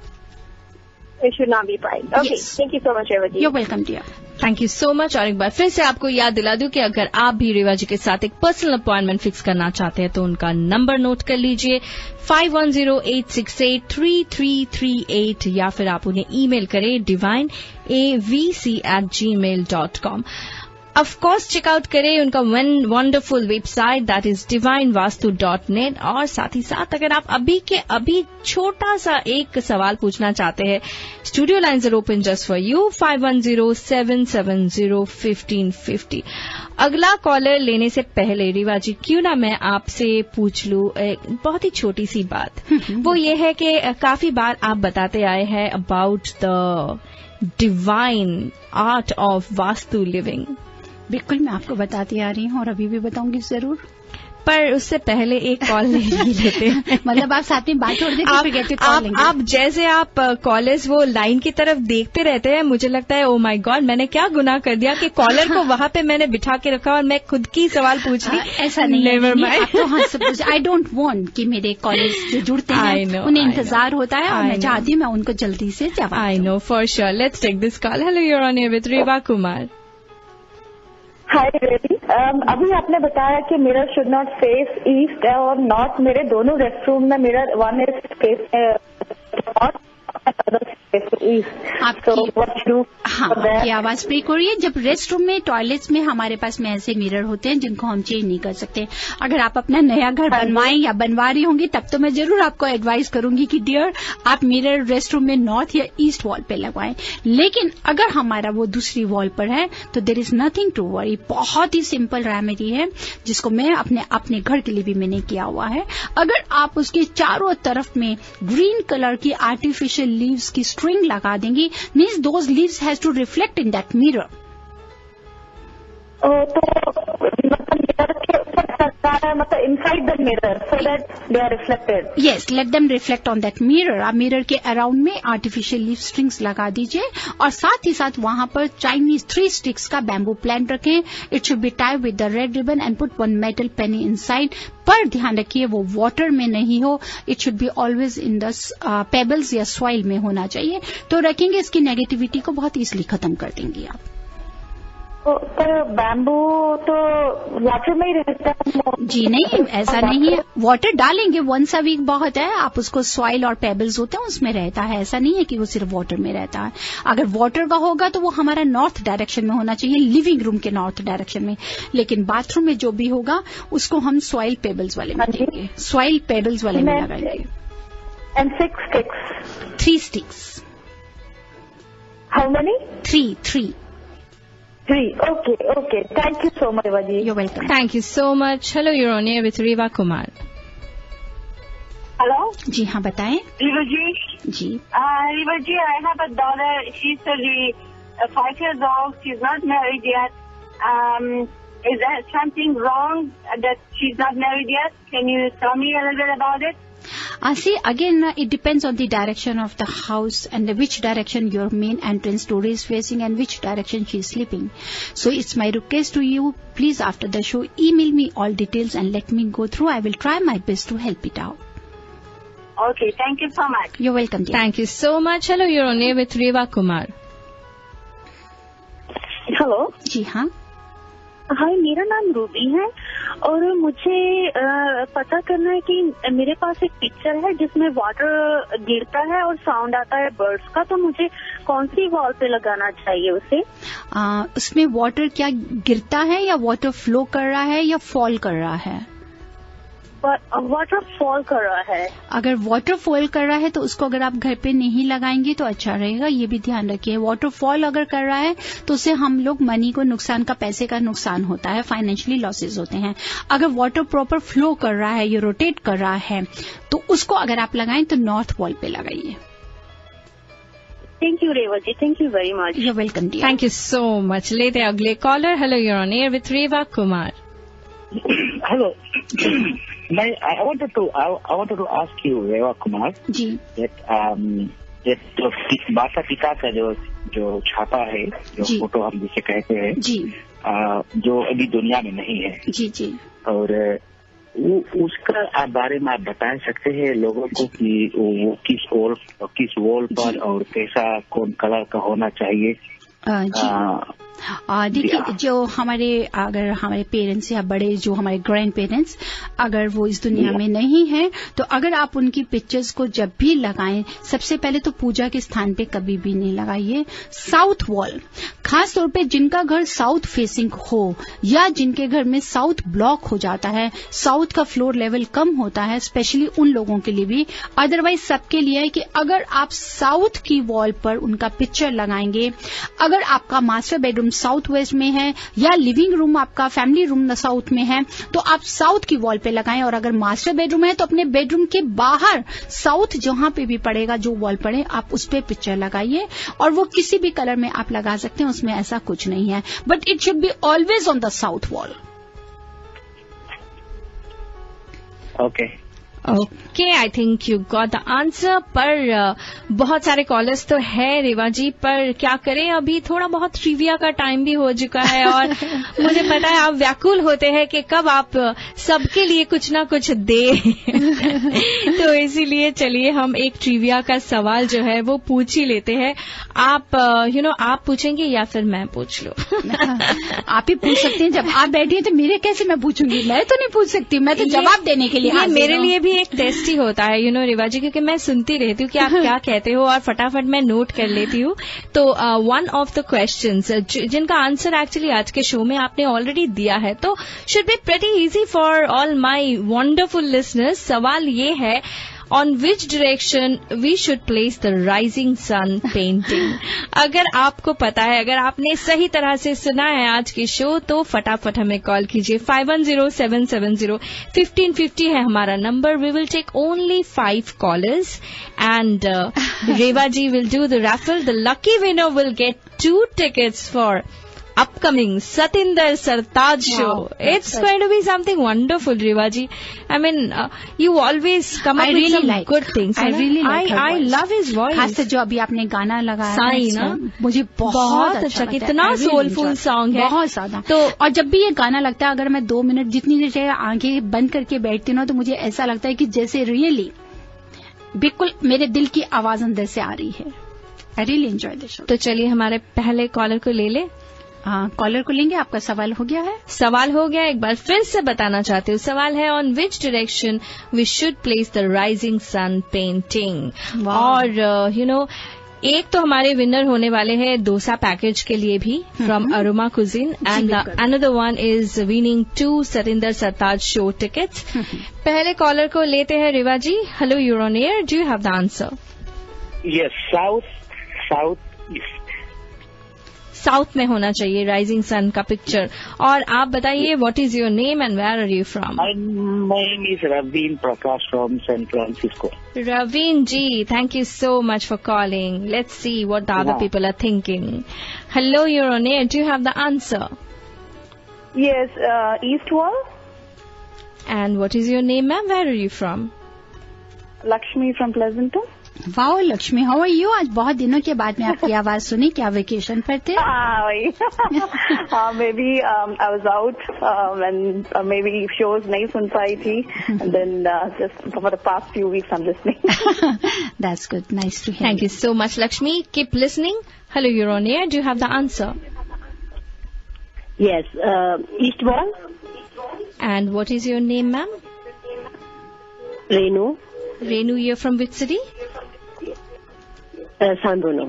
It should not be bright. Okay. Yes. Thank you so much, Revaji. You're welcome, dear. Thank you so much. और एक बार फिर से आपको याद दिला दूं कि अगर आप भी रेवा जी के साथ एक पर्सनल अपॉइंटमेंट फिक्स करना चाहते हैं तो उनका नंबर नोट कर लीजिए 5108683338 या फिर आप उन्हें ईमेल करें divineavc@gmail.com। ऑफ कोर्स चेकआउट करें उनका wonderful website that is divinevastu.net। और साथ ही साथ अगर आप अभी के अभी छोटा सा एक सवाल पूछना चाहते हैं, studio lines are open just for you 5107701550। अगला कॉलर लेने से पहले रीवा जी, क्यों ना मैं आपसे पूछ लूं एक बहुत ही छोटी सी बात। वो ये है कि काफी बार आप बताते आए हैं about the divine art of vastu living. बिल्कुल, मैं आपको बताती आ रही हूँ और अभी भी बताऊंगी जरूर, पर उससे पहले एक कॉल ले लेते हैं। मतलब आप साथ में बात छोड़ देते आप जैसे आप कॉलर्स वो लाइन की तरफ देखते रहते हैं, मुझे लगता है ओ माय गॉड मैंने क्या गुनाह कर दिया कि कॉलर को वहां पे मैंने बिठा के रखा और मैं खुद की सवाल पूछ ली। ऐसा नहीं है, आई डोंट वांट कि मेरे कॉलर्स जो जुड़ते हैं उन्हें इंतजार होता है और मैं चाहती हूँ मैं उनको जल्दी से जवाब। I know for sure. Let's take this call. Hello, you are on air with Reva Kumar. Hi रेडी, अभी आपने बताया कि mirror should not face east और नॉर्थ। मेरे दोनों रेस्टरूम में mirror one is face north आपकी आवाज ब्रेक हो रही है। जब रेस्ट रूम में टॉयलेट्स में हमारे पास में ऐसे मिरर होते हैं जिनको हम चेंज नहीं कर सकते। अगर आप अपना नया घर बनवाएं या बनवा रही होंगी तब तो मैं जरूर आपको एडवाइस करूंगी कि डियर आप मिरर रेस्ट रूम में नॉर्थ या ईस्ट वॉल पे लगवाएं। लेकिन अगर हमारा वो दूसरी वॉल पर है तो there is nothing to worry. बहुत ही सिंपल रेमेडी है जिसको मैं अपने घर के लिए भी मैंने किया हुआ है। अगर आप उसके चारों तरफ में ग्रीन कलर की आर्टिफिशियल लीव्स की स्ट्रिंग लगा देंगी, means those leaves has to reflect in that mirror. मतलब inside the mirror so that they are reflected. Yes, let them reflect on that mirror. आप मिरर के अराउंड में artificial leaf strings लगा दीजिए और साथ ही साथ वहां पर चाइनीज 3 स्टिक्स का बैम्बू प्लांट रखें। It should be tied with the red ribbon and put 1 metal penny inside. पर ध्यान रखिए वो वाटर में नहीं हो, it should be always in the pebbles या सॉइल में होना चाहिए। तो रखेंगे, इसकी नेगेटिविटी को बहुत ईजिली खत्म कर देंगे आप। पर बैम्बू तो वाटर में ही रहता है? जी नहीं, ऐसा नहीं है, वाटर डालेंगे वंस अ वीक बहुत है। आप उसको सॉइल और पेबल्स होते हैं उसमें रहता है, ऐसा नहीं है कि वो सिर्फ वाटर में रहता है। अगर वाटर का होगा तो वो हमारा नॉर्थ डायरेक्शन में होना चाहिए, लिविंग रूम के नॉर्थ डायरेक्शन में। लेकिन बाथरूम में जो भी होगा उसको हम सॉइल पेबल्स वाले में देंगे, सॉइल पेबल्स वाले में लगाएंगे। And 6 sticks? 3 sticks. How many? 3. Okay. Thank you so much, Revaji. You're welcome. Thank you so much. Hello, you're on air with Reva Kumar. Hello? जी हाँ, बताएं। Revaji? Ji. Revaji, I have a daughter. She's 5 years old. She's not married yet. Is there something wrong that she's not married yet? Can you tell me a little bit about it? See, again, it depends on the direction of the house and which direction your main entrance door is facing and which direction she is sleeping. So it's my request to you, please after the show, email me all details and let me go through. I will try my best to help it out. Okay, thank you so much. You're welcome, dear. Thank you so much. Hello, you're on air with Reva Kumar. Hello? जी हाँ। हाय, मेरा नाम Ruby है और मुझे पता करना है कि मेरे पास एक पिक्चर है जिसमें वाटर गिरता है और साउंड आता है बर्ड्स का, तो मुझे कौन सी वॉल पे लगाना चाहिए उसे? उसमें वाटर क्या गिरता है या वाटर फ्लो कर रहा है या फॉल कर रहा है? वाटर फॉल कर रहा है। अगर वाटर फॉल कर रहा है तो उसको अगर आप घर पे नहीं लगाएंगे तो अच्छा रहेगा, ये भी ध्यान रखिए। वाटर फॉल अगर कर रहा है तो उससे हम लोग मनी को नुकसान का, पैसे का नुकसान होता है, फाइनेंशियली लॉसेज होते हैं। अगर वाटर प्रॉपर फ्लो कर रहा है, ये रोटेट कर रहा है, तो उसको अगर आप लगाएं तो नॉर्थ वॉल पे लगाइए। Thank you Reva ji, thank you very much. You welcome dear. Thank you so much. लेते अगले caller. Hello, you're on air with Reva Kumar. Hello. I wanted to ask you, Reva Kumar, जी, that जो माता पिता का जो छापा है, जो फोटो हम जिसे कहते हैं, जी, जो अभी दुनिया में नहीं है, जी जी, और उसका बारे में आप बता सकते हैं लोगों को कि वो किस वॉल पर और कैसा कौन कलर का होना चाहिए? देखिए, जो अगर हमारे पेरेंट्स या बड़े जो हमारे ग्रैंड पेरेंट्स अगर वो इस दुनिया में नहीं है, तो अगर आप उनकी पिक्चर्स को जब भी लगाएं, सबसे पहले तो पूजा के स्थान पे कभी भी नहीं लगाइए। साउथ वॉल, खास तौर पे जिनका घर साउथ फेसिंग हो या जिनके घर में साउथ ब्लॉक हो जाता है, साउथ का फ्लोर लेवल कम होता है, स्पेशली उन लोगों के लिए भी, अदरवाइज सबके लिए है कि अगर आप साउथ की वॉल पर उनका पिक्चर लगाएंगे, अगर आपका मास्टर बेडरूम साउथ वेस्ट में है या लिविंग रूम आपका फैमिली रूम साउथ में है, तो आप साउथ की वॉल पे लगाएं। और अगर मास्टर बेडरूम है तो अपने बेडरूम के बाहर साउथ जहां पे भी पड़ेगा, जो वॉल पड़े, आप उस पे पिक्चर लगाइए। और वो किसी भी कलर में आप लगा सकते हैं, उसमें ऐसा कुछ नहीं है, but it should be always on the south wall. Okay, I think you got the answer. पर बहुत सारे कॉलर्स तो है रेवा जी, पर क्या करें, अभी थोड़ा बहुत ट्रिविया का टाइम भी हो चुका है और मुझे पता है आप व्याकुल होते हैं कि कब आप सबके लिए कुछ ना कुछ दे तो इसीलिए चलिए हम एक ट्रिविया का सवाल जो है वो पूछ ही लेते हैं। आप आप पूछेंगे या फिर मैं पूछ लूं? आप ही पूछ सकते हैं, जब आप बैठिए तो मेरे कैसे मैं पूछूंगी? मैं तो नहीं पूछ सकती, मैं तो जवाब देने के लिए मेरे लिए भी एक टेस्ट ही होता है रेवा जी, क्योंकि मैं सुनती रहती हूँ कि आप क्या कहते हो और फटाफट मैं नोट कर लेती हूँ। तो वन ऑफ द क्वेश्चंस जिनका आंसर एक्चुअली आज के शो में आपने ऑलरेडी दिया है, तो should be pretty easy for all my wonderful listeners. सवाल ये है, on which direction we should place the rising sun painting? अगर आपको पता है, अगर आपने सही तरह से सुना है आज की शो, तो फटाफट हमें कॉल कीजिए. 5107701550 है हमारा number. We will take only 5 callers and Reva ji will do the raffle. The lucky winner will get 2 tickets for upcoming Satinder Sartaaj show. It's going to be something wonderful, Reva ji. I mean, you always come up with some good things. I really like I love his voice. खास से जो अभी आपने गाना लगाया साई ना, मुझे बहुत अच्छा लगता है. कितना सोलफुल सॉन्ग है, बहुत ज्यादा. तो और जब भी ये गाना लगता है, अगर मैं 2 मिनट जितनी देर आंखें बंद करके बैठती हूँ ना, तो मुझे ऐसा लगता है कि जैसे रियली बिल्कुल मेरे दिल की आवाज अंदर से आ रही है. I really enjoy the show. तो चलिए हमारे पहले कॉलर को ले ले. कॉलर को लेंगे. आपका सवाल हो गया है? सवाल हो गया. एक बार फिर से बताना चाहती हूँ. सवाल है on which direction we should place the rising sun painting. और यू नो, एक तो हमारे विनर होने वाले हैं डोसा पैकेज के लिए भी from Aroma cuisine, and another one is winning 2 Satinder Sartaj show tickets. पहले कॉलर को लेते हैं. Reva ji, hello, you're on air. Do you have the answer? Yes, south east. South में होना चाहिए राइजिंग सन का पिक्चर. और आप बताइए, what is your name and where are you from? My name is Raveen Prakash from San Francisco. Raveen ji, thank you so much for calling. Let's see what the other people are thinking. Hello, you're on air. Do you have the answer? Yes, East Wall. And what is your name, ma'am? Where are you from? Lakshmi from Pleasanton. Wow Lakshmi, how are you? आज बहुत दिनों के बाद में आपकी आवाज सुनी. क्या वेकेशन पर थे? Maybe I was out and maybe shows नहीं सुन पाई थी, and then just for the past few weeks I'm listening. That's good. Nice to hear. Thank you so much, Lakshmi. Keep listening. Hello, you're on air. Do you have the answer? Yes, East Wall. And what is your name, ma'am? Renu. Renu, you're from which city? San Bruno.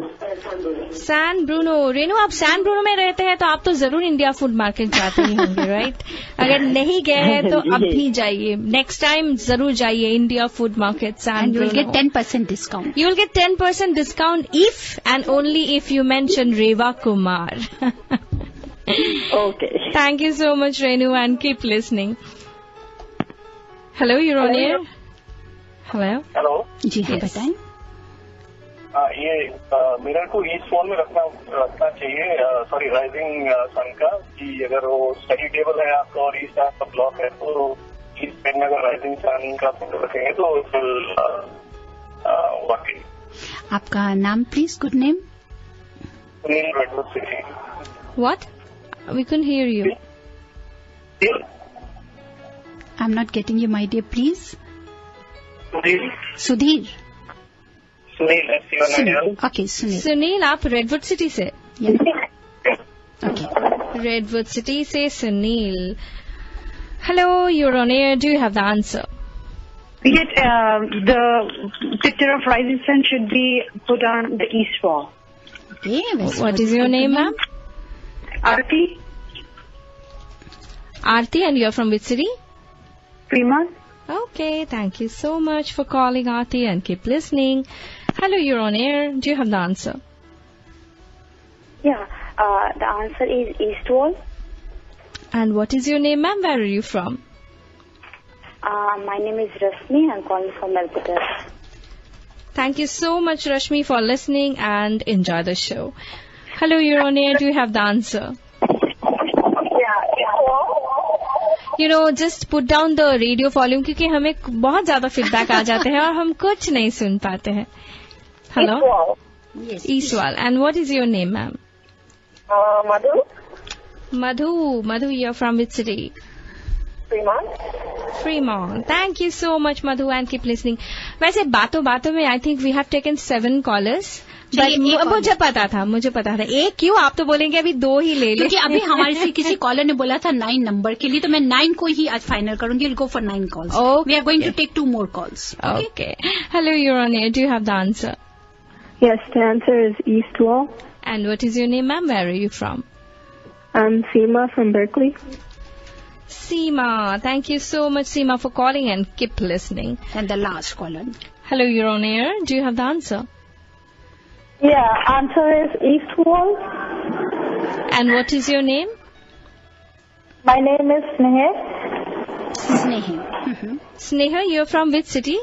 San Bruno. Renu, आप San Bruno में रहते हैं तो आप तो जरूर India food market जाते ही होंगे, राइट? अगर नहीं गए हैं तो अब भी जाइए. नेक्स्ट टाइम जरूर जाइए India food market San Bruno. You will get 10% discount. You will get 10% discount if and only if you mention Reva Kumar. Okay. Thank you so much, Renu, and keep listening. Hello, you're on air. Hello. Hello जी हाँ, बताएं. ये mirror को east wall में रखना चाहिए. Sorry, rising sun का, कि अगर वो स्टडी टेबल है आपका और ईस्ट आपका ब्लॉक है, तो ईस्ट पेन में अगर राइजिंग सन का रखेंगे तो वाकई. आपका नाम please, good name. Sunil, Redwood city. What? We couldn't hear you. I'm not getting you, my dear, please. Sudhir. Sunil. Okay, Sunil. Sunil, आप रेडवुड सिटी से? ओके, रेडवुड सिटी से Sunil. Hello, you're on air. Do you have the answer? Yes, the picture of rising sun should be put on the east wall. okay. What is your name, ma'am? Aarti. Aarti, and you're from which city? Fremont. Okay, thank you so much for calling, Aarti, and keep listening. Hello, you're on air. Do you have the answer? Yeah, the answer is East Wall. And what is your name, ma'am? Where are you from? My name is Rashmi. I'm calling from Melbourne. Thank you so much, Rashmi, for listening, and enjoy the show. Hello, you're on air. Do you have the answer? You know, just put down the radio volume क्योंकि हमें बहुत ज्यादा feedback आ जाते हैं और हम कुछ नहीं सुन पाते हैं. Hello? Yes. Eastwall. And what is your name, ma'am? Madhu. Madhu, you're from which city? Fremont. Thank you so much, Madhu, and keep listening. वैसे बातों में I think we have taken 7 callers. मुझे पता था. एक क्यों? आप तो बोलेंगे अभी 2 ही ले ले. क्योंकि अभी हमारे से किसी कॉलर ने बोला था 9 नंबर के लिए, तो मैं 9 को ही आज फाइनल करूंगी. We'll go for 9 calls. Okay. We are going to take 2 more calls. Okay. Hello, you're on air. Do you have the answer? Yes, the answer is East Wall. And what is your name, ma'am? Where are you from? I'm Seema from Berkeley. Seema. Thank you so much, Seema, for calling and keep listening. And the last caller. Hello, you're on air. Do you have the answer? Yeah, answer is East Wall. And what is your name? My name is Sneha. Sneha. Sneha, you're from which city?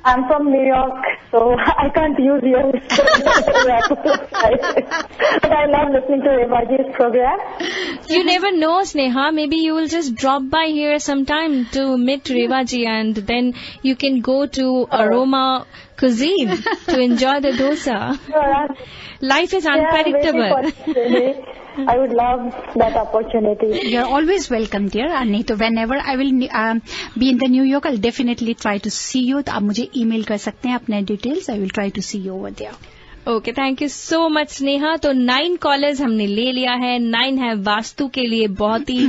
I'm from New York, so I can't use your but I love listening to Revaji's program. You never know, Sneha. Maybe you will just drop by here sometime to meet Revaji, and then you can go to Aroma Cuisine to enjoy the dosa. Life is unpredictable. I would love that opportunity. You're always welcome, dear. नहीं तो whenever I will be in the New York, I'll definitely try to see you. तो आप मुझे email कर सकते हैं अपने details. I will try to see you over there. Okay, thank you so much Sneha. तो 9 कॉलर्स हमने ले लिया है। 9 है वास्तु के लिए बहुत ही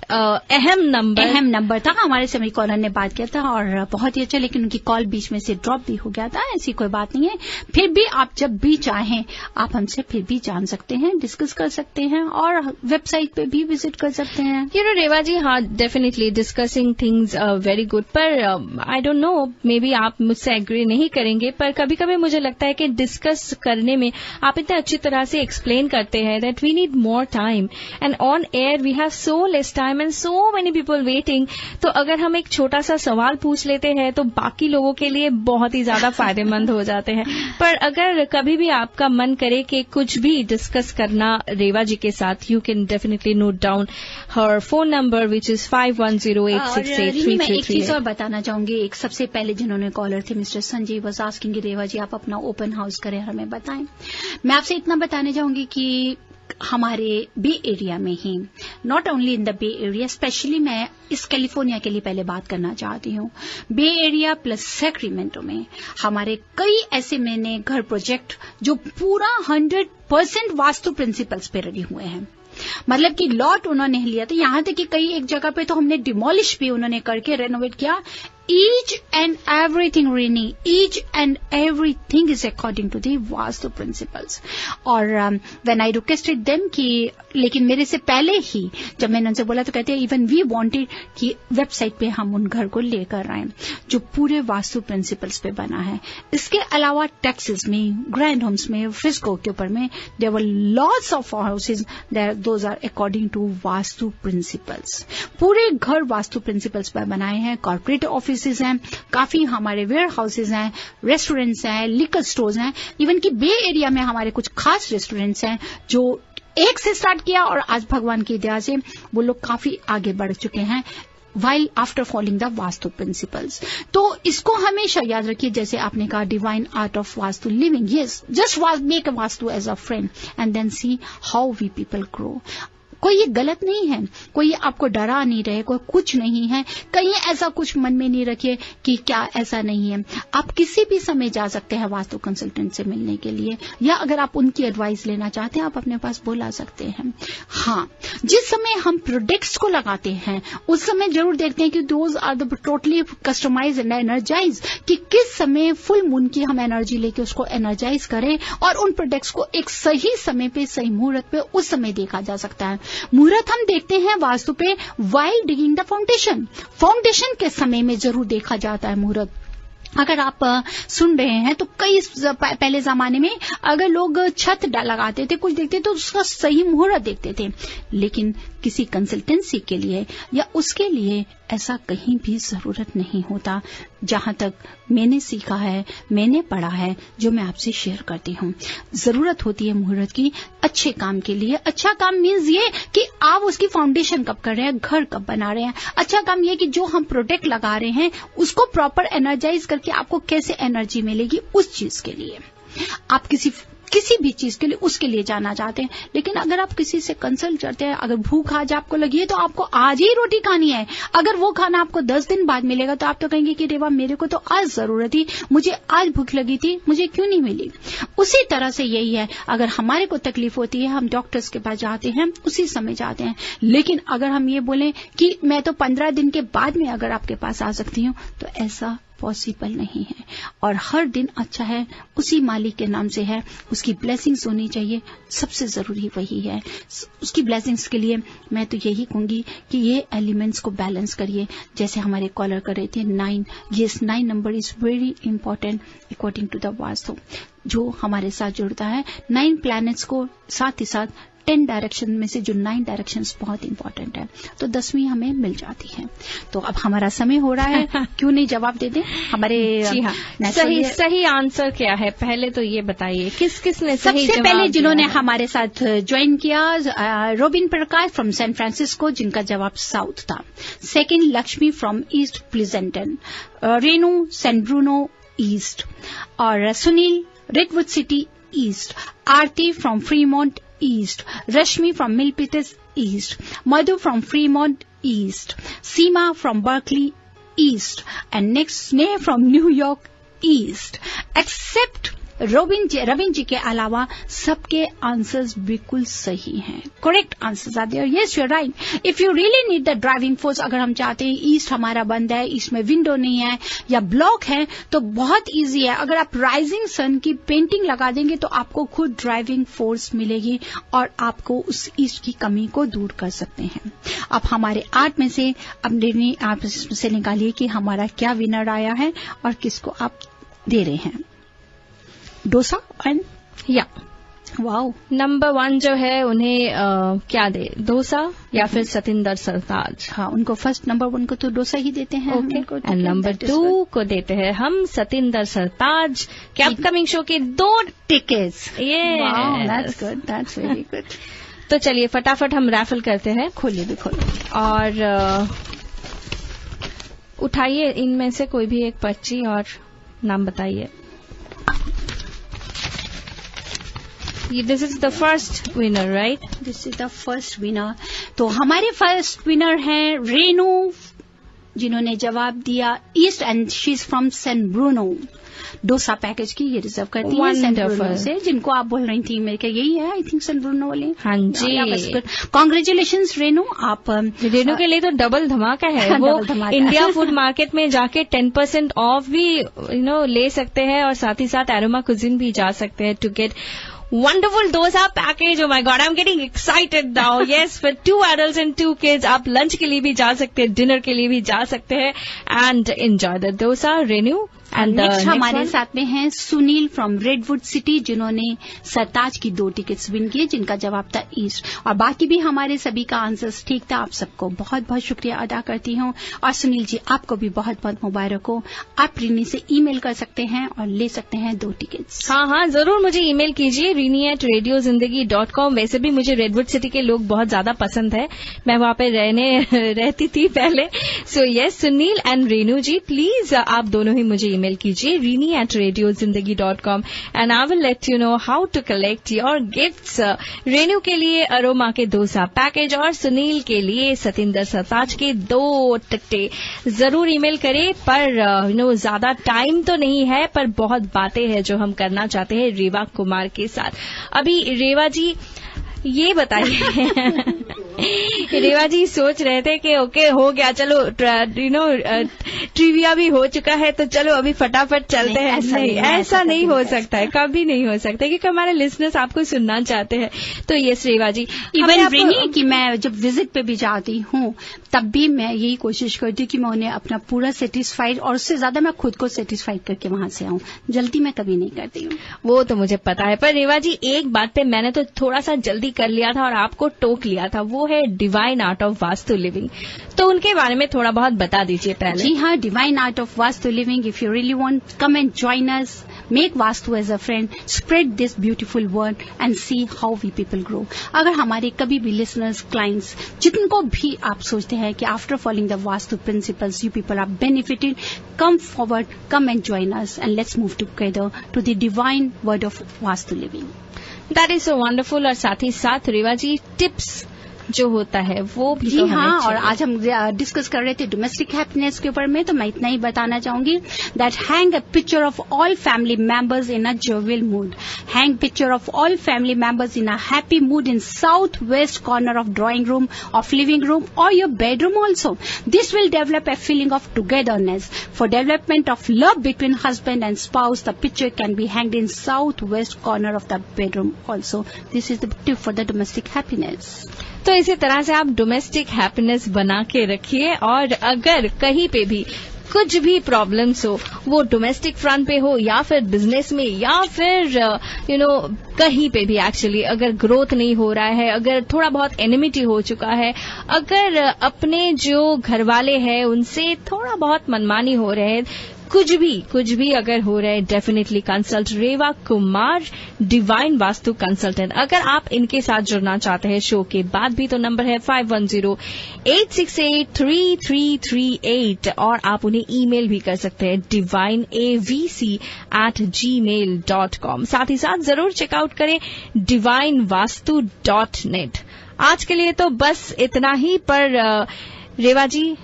अहम नंबर था। हमारे से मेरी कॉलर ने बात किया था और बहुत ही अच्छा, लेकिन उनकी कॉल बीच में से ड्रॉप भी हो गया था। ऐसी कोई बात नहीं है। फिर भी आप जब भी चाहें आप हमसे फिर भी जान सकते हैं, डिस्कस कर सकते हैं और वेबसाइट पे भी विजिट कर सकते हैं। यू नो रेवा जी, हाँ definitely discussing things very good, पर I don't know, maybe आप मुझसे एग्री नहीं करेंगे, पर कभी कभी मुझे लगता है कि डिस्कस करने में आप इतने अच्छी तरह से एक्सप्लेन करते हैं that we need more time and on air we have so less time and so many people waiting. तो अगर हम एक छोटा सा सवाल पूछ लेते हैं तो बाकी लोगों के लिए बहुत ही ज्यादा फायदेमंद हो जाते हैं। पर अगर कभी भी आपका मन करे कि कुछ भी डिस्कस करना रेवा जी के साथ, you can definitely note down her phone number which is 5108683333। मैं एक चीज और बताना चाहूंगी। एक सबसे पहले जिन्होंने कॉलर थे मिस्टर संजय वाज आस्किंग रेवा जी आप अपना ओपन हाउस करें, हमें बताएं। मैं आपसे इतना बताने चाहूंगी कि हमारे बे एरिया में ही, not only in the bay area, specially मैं इस कैलिफोर्निया के लिए पहले बात करना चाहती हूँ। बे एरिया प्लस सैक्रामेंटो में हमारे कई ऐसे मैंने घर प्रोजेक्ट जो पूरा 100% वास्तु प्रिंसिपल्स पे रेडी हुए हैं। मतलब कि लॉट उन्होंने लिया था, यहां तक कि कई एक जगह पे तो हमने डिमोलिश भी उन्होंने करके रेनोवेट किया। Each and everything, Rini, each and everything is according to the Vastu principles. और when I requested them कि, लेकिन मेरे से पहले ही जब मैंने उनसे बोला तो कहते हैं इवन वी वांटेड कि वेबसाइट पे हम उन घर को लेकर आए जो पूरे वास्तु प्रिंसिपल्स पे बना है। इसके अलावा टेक्सास में, ग्रैंड होम्स में, फ्रिस्को के ऊपर में there were lots of houses those are according to vastu principles. पूरे घर वास्तु प्रिंसिपल्स पर बनाए हैं। कॉर्पोरेट ऑफिस हैं, काफी हमारे वेयर हाउसेज हैं, रेस्टोरेंट्स हैं, लिकर स्टोर्स हैं, इवन कि बे एरिया में हमारे कुछ खास रेस्टोरेंट्स हैं जो एक से स्टार्ट किया और आज भगवान की दया से वो लोग काफी आगे बढ़ चुके हैं while after following the vastu principles. तो इसको हमेशा याद रखिए, जैसे आपने कहा divine art of vastu living, yes, just make a vastu as a friend and then see how we people grow. कोई ये गलत नहीं है, कोई आपको डरा नहीं रहे, कोई कुछ नहीं है, कहीं ऐसा कुछ मन में नहीं रखिए कि क्या ऐसा नहीं है। आप किसी भी समय जा सकते हैं वास्तु कंसल्टेंट से मिलने के लिए, या अगर आप उनकी एडवाइस लेना चाहते हैं आप अपने पास बुला सकते हैं। हाँ, जिस समय हम प्रोडक्ट्स को लगाते हैं उस समय जरूर देखते हैं कि those are the totally customize and energize, कि किस समय फुल मून की हम एनर्जी लेके उसको एनर्जाइज करें और उन प्रोडक्ट्स को एक सही समय पे, सही मुहूर्त पे उस समय देखा जा सकता है। मुहूर्त हम देखते हैं वास्तु पे वाइल डिगिंग द फाउंडेशन के समय में जरूर देखा जाता है मुहूर्त। अगर आप सुन रहे हैं तो कई पहले जमाने में अगर लोग छत लगाते थे, कुछ देखते तो उसका सही मुहूर्त देखते थे, लेकिन किसी कंसल्टेंसी के लिए या उसके लिए ऐसा कहीं भी जरूरत नहीं होता। जहां तक मैंने सीखा है, मैंने पढ़ा है, जो मैं आपसे शेयर करती हूँ, जरूरत होती है मुहूर्त की अच्छे काम के लिए। अच्छा काम मीन्स ये कि आप उसकी फाउंडेशन कब कर रहे हैं, घर कब बना रहे हैं। अच्छा काम ये कि जो हम प्रोडक्ट लगा रहे हैं उसको प्रॉपर एनर्जाइज करके आपको कैसे एनर्जी मिलेगी उस चीज के लिए। आप किसी भी चीज के लिए उसके लिए जाना चाहते हैं, लेकिन अगर आप किसी से कंसल्ट करते हैं, अगर भूख आज आपको लगी है तो आपको आज ही रोटी खानी है, अगर वो खाना आपको 10 दिन बाद मिलेगा तो आप तो कहेंगे कि रेवा मेरे को तो आज जरूरत थी, मुझे आज भूख लगी थी, मुझे क्यों नहीं मिली। उसी तरह से यही है, अगर हमारे को तकलीफ होती है हम डॉक्टर्स के पास जाते हैं, उसी समय जाते हैं। लेकिन अगर हम ये बोलें कि मैं तो 15 दिन के बाद में अगर आपके पास आ सकती हूँ, तो ऐसा पॉसिबल नहीं है। और हर दिन अच्छा है उसी मालिक के नाम से है, उसकी ब्लेसिंग्स होनी चाहिए, सबसे जरूरी वही है। उसकी ब्लेसिंग्स के लिए मैं तो यही कहूंगी कि ये एलिमेंट्स को बैलेंस करिए। जैसे हमारे कॉलर कर रहे थे 9, yes 9 number is very important according to the vastu, जो हमारे साथ जुड़ता है 9 प्लैनेट्स को, साथ ही साथ 10 डायरेक्शन में से जो 9 डायरेक्शंस बहुत इंपॉर्टेंट है, तो 10वीं हमें मिल जाती है। तो अब हमारा समय हो रहा है, क्यों नहीं जवाब दे दें हमारे। जी हाँ, सही आंसर क्या है पहले तो ये बताइए, किस ने सही सबसे पहले जिन्होंने हमारे साथ ज्वाइन किया, Robin Prakash from San Francisco, जिनका जवाब साउथ था। Second Lakshmi from East Pleasanton, Renu San Bruno east, और Sunil Redwood City east, Aarti from Fremont East, Rashmi from Milpitas East, Madhu from Fremont East, Seema from Berkeley East, and next Sneh from New York East. Except Ravin ji के अलावा सबके answers बिल्कुल सही हैं, correct answers are there. Yes you are right. If you really need the driving force, अगर हम चाहते हैं ईस्ट हमारा बंद है, ईस्ट में विंडो नहीं है या ब्लॉक है, तो बहुत इजी है। अगर आप राइजिंग सन की पेंटिंग लगा देंगे तो आपको खुद ड्राइविंग फोर्स मिलेगी और आपको उस ईस्ट की कमी को दूर कर सकते हैं। अब हमारे 8 में से अब आप से निकालिए कि हमारा क्या विनर आया है और किसको आप दे रहे हैं। डोसा एंड या वाओ, नंबर 1 जो है उन्हें क्या दे, डोसा या फिर सतिंदर सरताज। हाँ, उनको फर्स्ट नंबर 1 को तो डोसा ही देते हैं। ओके, एंड नंबर 2 को देते हैं हम सतिंदर सरताज के अपकमिंग शो के 2 tickets. That's good, that's very good. तो चलिए फटाफट हम रैफल करते हैं। खोलिए भी खोलिए और उठाइए इनमें से कोई भी एक पर्ची और नाम बताइए। This is the first winner, right? This is the first winner. तो हमारे फर्स्ट विनर हैं रेनू, जिन्होंने जवाब दिया east and she is from San Bruno. Dosa package की ये रिजर्व करती है सैन ब्रूनो से, जिनको आप बोल रही थी मेरे, यही है आई थिंक सैन ब्रूनो वाले। हाँ जी, कॉन्ग्रेचुलेशंस रेनू। आप रेनू के लिए तो डबल धमाका है। वो इंडिया फूड मार्केट में जाके 10% ऑफ भी ले सकते हैं और साथ ही साथ एरोमा कुजिन भी जा सकते हैं to get wonderful dosa package. Oh my god, I'm getting excited now. Yes, for 2 adults and 2 kids, आप लंच के लिए भी जा सकते हैं, डिनर के लिए भी जा सकते हैं and enjoy the dosa. Renew and next हमारे साथ में हैं सुनील फ्रॉम रेडवुड सिटी, जिन्होंने सरताज की 2 टिकट्स विन किए, जिनका जवाब था ईस्ट। और बाकी भी हमारे सभी का आंसर्स ठीक था। आप सबको बहुत बहुत शुक्रिया अदा करती हूँ। और सुनील जी, आपको भी बहुत बहुत मुबारक हो। आप रीनी से ईमेल कर सकते हैं और ले सकते हैं 2 टिकट्स। हाँ, जरूर मुझे ईमेल कीजिए rini@radiozindagi.com। वैसे भी मुझे रेडवुड सिटी के लोग बहुत ज्यादा पसंद है, मैं वहां पे रहती थी पहले। So yes, Sunil and Renu ji, please आप दोनों ही मुझे ईमेल कीजिए rini@radiozindagi.com and I will let you know how to collect your gifts. Renu के लिए अरोमा के डोसा पैकेज और सुनील के लिए सतिंदर सरताज के 2 टिकटें। जरूर ईमेल करें, पर ज्यादा टाइम तो नहीं है, पर बहुत बातें हैं जो हम करना चाहते हैं रेवा कुमार के साथ। अभी रेवा जी ये बताइए रेवा जी सोच रहे थे कि ओके हो गया, चलो ट्रिविया भी हो चुका है, तो चलो अभी फटाफट चलते हैं। ऐसा नहीं हो सकता है, कभी नहीं हो सकता, क्योंकि हमारे लिसनर्स आपको सुनना चाहते हैं। तो यस रेवा जी, इवन रेनी कि मैं जब विजिट पे भी जाती हूँ तब भी मैं यही कोशिश करती हूँ कि मैं उन्हें अपना पूरा सेटिस्फाइड और उससे ज्यादा मैं खुद को सेटिस्फाइड करके वहां से आऊँ। जल्दी मैं कभी नहीं करती हूँ। वो तो मुझे पता है, पर रेवा जी एक बात पे मैंने तो थोड़ा सा जल्दी कर लिया था और आपको टोक लिया था, वो है divine art of vastu living. तो उनके बारे में थोड़ा बहुत बता दीजिए पहले। जी हाँ, divine art of vastu living, if you really want, come and join us, make vastu as a friend, spread this beautiful word and see how we people grow. अगर हमारे कभी भी लिसनर्स, क्लाइंट्स, जिनको भी आप सोचते हैं कि after following the vastu principles you people are benefited, come forward, come and join us and let's move together to the divine word of vastu living. That is so wonderful. और साथ ही साथ रेवा जी टिप्स जो होता है वो भी जी तो हाँ, और आज हम डिस्कस कर रहे थे डोमेस्टिक हैप्पीनेस के ऊपर में, तो मैं इतना ही बताना चाहूंगी that hang a picture of all family members in a jovial mood. Hang picture of all family members in a happy mood in southwest corner of drawing room, of living room or your bedroom also. This will develop a feeling of togetherness. For development of love between husband and spouse, the picture can be hanged in southwest corner of the bedroom also. This is the tip for the domestic happiness. तो इसी तरह से आप domestic happiness बना के रखिए, और अगर कहीं पे भी कुछ भी प्रॉब्लम्स हो, वो डोमेस्टिक फ्रंट पे हो या फिर बिजनेस में या फिर कहीं पे भी, एक्चुअली अगर ग्रोथ नहीं हो रहा है, अगर थोड़ा बहुत एनिमिटी हो चुका है, अगर अपने जो घर वाले हैं उनसे थोड़ा बहुत मनमानी हो रहे है, कुछ भी अगर हो रहा है, डेफिनेटली कंसल्ट रेवा कुमार डिवाइन वास्तु कंसल्टेंट। अगर आप इनके साथ जुड़ना चाहते हैं शो के बाद भी, तो नंबर है 5108683338, और आप उन्हें ईमेल भी कर सकते हैं divineavc@gmail.com। साथ ही साथ जरूर चेकआउट करें divinevastu.net। आज के लिए तो बस इतना ही, पर रेवा जी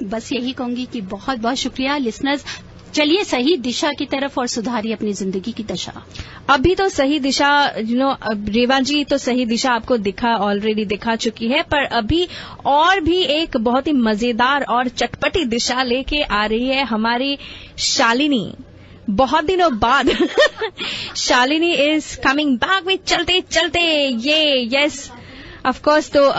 बस यही कहूंगी कि बहुत बहुत शुक्रिया लिसनर्स। चलिए सही दिशा की तरफ और सुधारिए अपनी जिंदगी की दशा। अभी तो सही दिशा रेवा जी तो सही दिशा आपको ऑलरेडी दिखा चुकी है, पर अभी और भी एक बहुत ही मजेदार और चटपटी दिशा लेके आ रही है हमारी शालिनी। बहुत दिनों बाद Shalini is coming back with चलते चलते ये यस ऑफ कोर्स। तो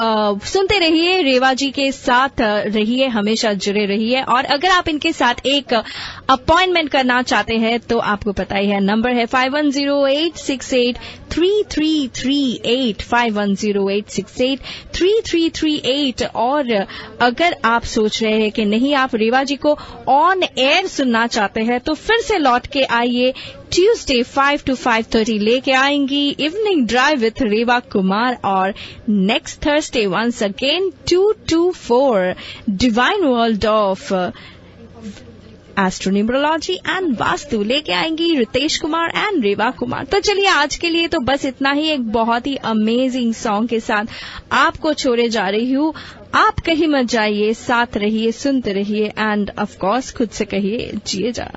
सुनते रहिए, रेवा जी के साथ रहिए, हमेशा जुड़े रहिए, और अगर आप इनके साथ एक अपॉइंटमेंट करना चाहते हैं तो आपको पता ही है, नंबर है 5108683338 5108683338। और अगर आप सोच रहे हैं कि नहीं, आप रेवा जी को ऑन एयर सुनना चाहते हैं, तो फिर से लौट के आइए। ट्यूसडे 5 to 5:30 लेके आएंगी evening drive with Reva Kumar, और next Thursday once again 2 to 4 divine world of astronumerology and vastu लेके आएंगी रितेश कुमार एंड रेवा कुमार। तो चलिए आज के लिए तो बस इतना ही, एक बहुत ही अमेजिंग सॉन्ग के साथ आपको छोड़े जा रही हूँ। आप कहीं मत जाइए, साथ रहिए, सुनते रहिए, एंड ऑफ कोर्स खुद से कहिए जिए जा।